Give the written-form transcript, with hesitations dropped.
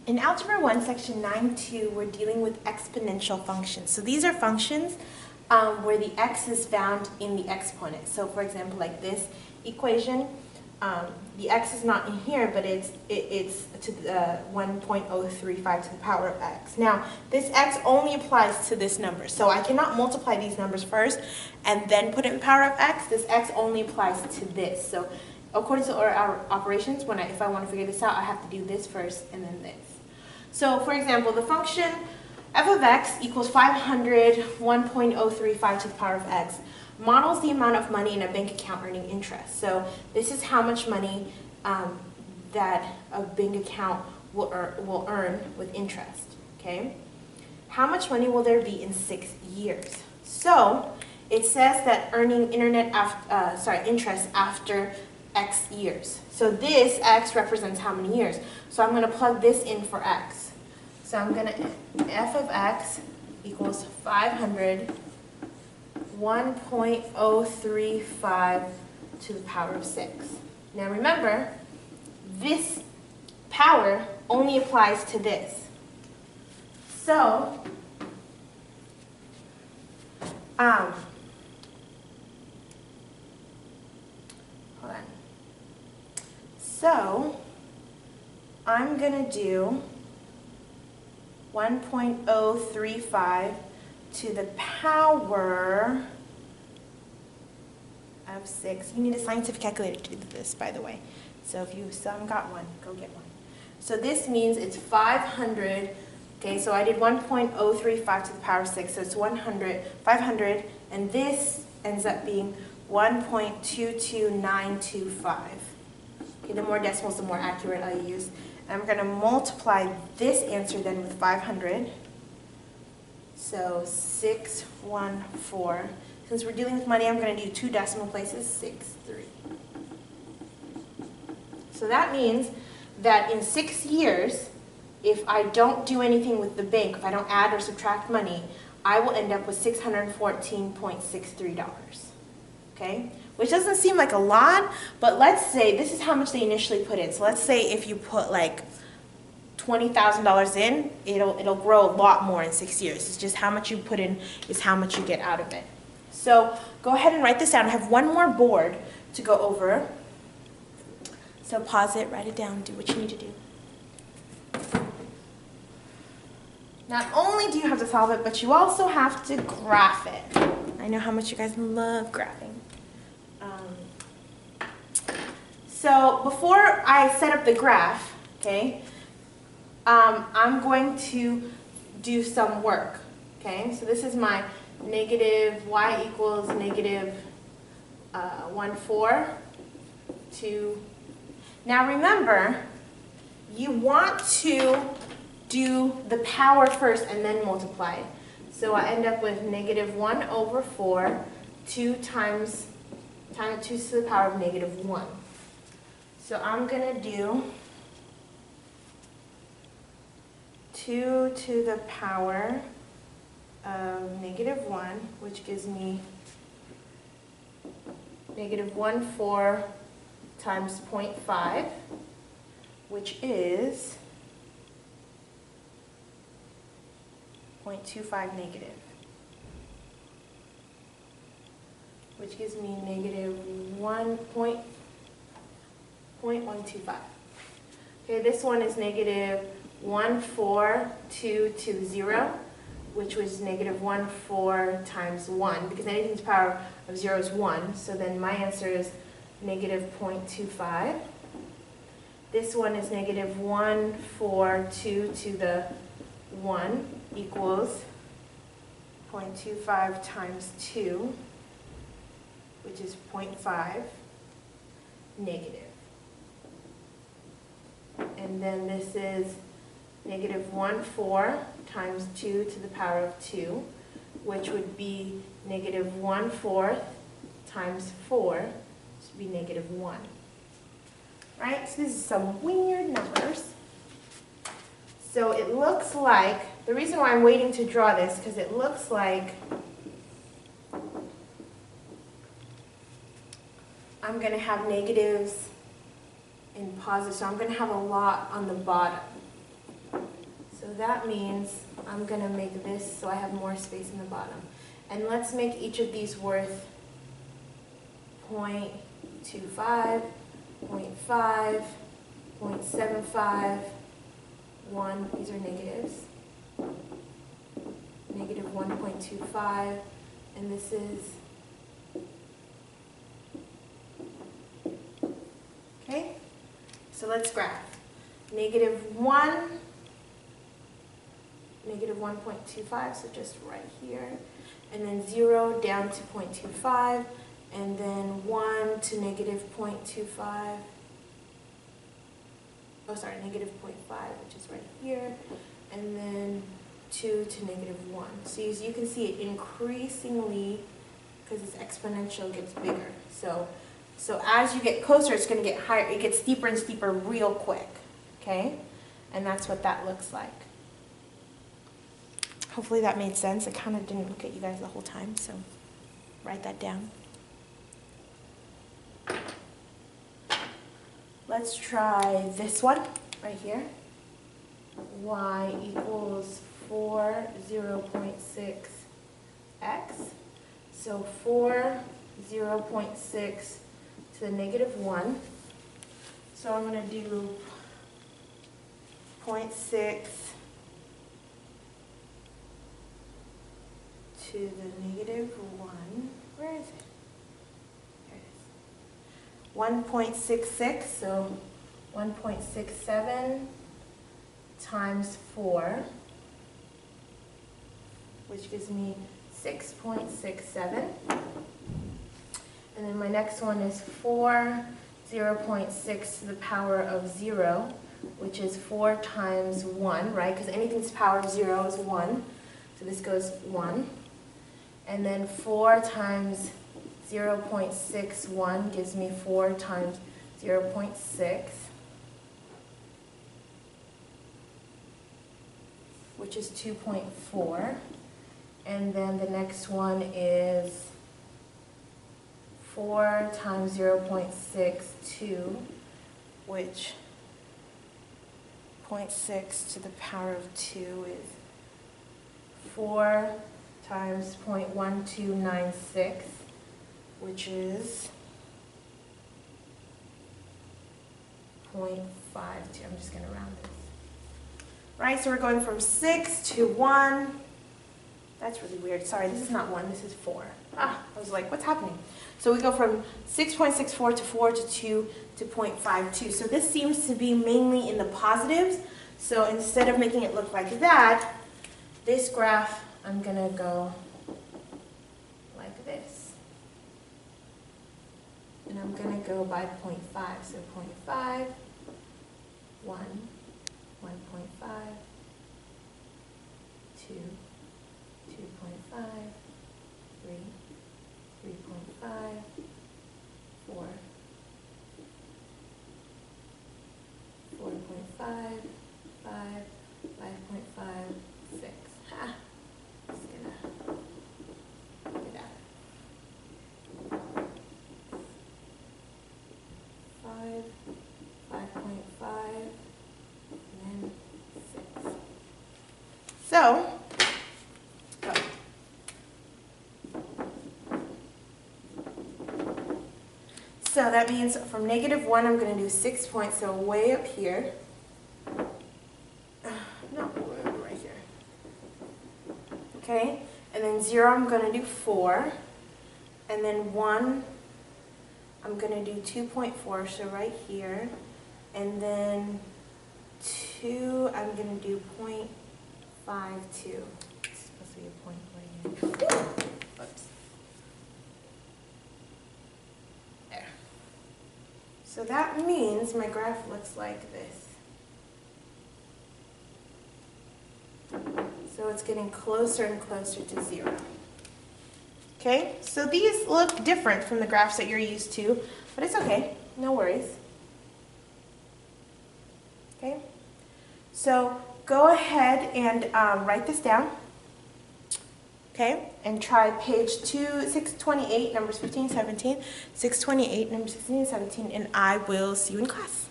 In Algebra 1, Section 9.2, we're dealing with exponential functions. So these are functions where the x is found in the exponent. So for example, like this equation, the x is not in here, but it's to the 1.035 to the power of x. Now, this x only applies to this number. So I cannot multiply these numbers first and then put it in power of x. This x only applies to this. So according to our operations, if I want to figure this out, I have to do this first and then this. So for example, the function f of x equals 500 1.035 to the power of x models the amount of money in a bank account earning interest. So this is how much money that a bank account will earn with interest. Okay, how much money will there be in 6 years? So it says that earning interest after x years. So this x represents how many years? So I'm going to plug this in for x. So I'm going to f of x equals 500 1.035 to the power of 6. Now remember, this power only applies to this. So hold on. So I'm going to do 1.035 to the power of 6. You need a scientific calculator to do this, by the way. So if you still haven't got one, go get one. So this means it's 500. Okay, so I did 1.035 to the power of 6. So it's 500, and this ends up being 1.22925. Okay, the more decimals, the more accurate I use. And I'm going to multiply this answer then with 500. So 614. Since we're dealing with money, I'm going to do 2 decimal places, 63. So that means that in 6 years, if I don't do anything with the bank, if I don't add or subtract money, I will end up with $614.63. Okay? Which doesn't seem like a lot, but let's say this is how much they initially put in. So let's say if you put like $20,000 in, it'll grow a lot more in 6 years. It's just how much you put in is how much you get out of it. So go ahead and write this down. I have one more board to go over. So pause it, write it down, do what you need to do. Not only do you have to solve it, but you also have to graph it. I know how much you guys love graphing. So before I set up the graph, okay, I'm going to do some work. Okay, so this is my negative y equals negative 1,4 to. Now remember, you want to do the power first and then multiply. So I end up with negative 1/4, 2 times 2 to the power of negative 1. So I'm going to do 2 to the power of negative 1, which gives me negative 1/4 times 0.5, which is 0.25 negative, which gives me negative 1.125. Okay, this one is negative 14220, which was negative 1/4 times 1, because anything to the power of 0 is 1. So then my answer is negative 0.25. This one is negative 142 to the 1 equals 0.25 times 2, which is 0.5 negative. And then this is negative 1/4 times 2 to the power of 2, which would be negative 1/4 times 4, which would be negative 1. Right? So this is some weird numbers. So it looks like, the reason why I'm waiting to draw this, because it looks like I'm going to have negatives and positives, so I'm going to have a lot on the bottom. that means I'm going to make this so I have more space in the bottom. And let's make each of these worth 0.25, 0.5, 0.75, 1. These are negatives. Negative 1.25, and this is, okay? So let's graph. Negative 1, negative 1.25, so just right here. And then 0 down to 0.25, and then 1 to negative 0.25. Oh, sorry, negative 0.5, which is right here. And then 2 to negative 1. So as you can see, it increasingly, because it's exponential, gets bigger. So as you get closer, it's going to get higher. It gets steeper and steeper real quick. Okay? And that's what that looks like. Hopefully that made sense. I kind of didn't look at you guys the whole time, so write that down. Let's try this one right here. Y equals 4, 0.6x. So 4, 0.6 to the negative 1. So I'm going to do 0.6 to the negative 1. Where is it? There it is. 1.66, so 1.67 times 4, which gives me 6.67. And then my next one is 4, 0.6 to the power of 0, which is 4 times 1, right? Because anything's power of 0 is 1. So this goes 1. And then 4 times 0.61 gives me 4 times 0.6, which is 2.4. And then the next one is 4 times 0.62, which 0.6 to the power of 2 is 4 times 0.1296, which is 0.52. I'm just going to round this. Right, so we're going from 6 to 1. That's really weird. Sorry, this is not 1, this is 4. I was like, what's happening? So we go from 6.64 to 4 to 2 to 0.52. So this seems to be mainly in the positives. So instead of making it look like that, this graph, I'm going to go like this. And I'm going to go by 0.5. So 0.5, 1, 1.5, 2, 2.5, 3, 3.5, 4, 4.5, 5, 5.5, 6. Ha! Just gonna get out. 5, 5.5, and then 6. So, go. So that means from negative 1, I'm going to do 6 points, so way up here. No, right here. Okay, and then 0, I'm going to do 4. And then 1, I'm going to do 2.4, so right here. And then 2, I'm going to do 0.52. It's supposed to be a point right here. Whoops. There. So that means my graph looks like this. So it's getting closer and closer to 0. Okay, so these look different from the graphs that you're used to, but it's okay, no worries. Okay, so go ahead and write this down. Okay, and try page 628, numbers 15 and 17, 628, numbers 16 and 17, and I will see you in class.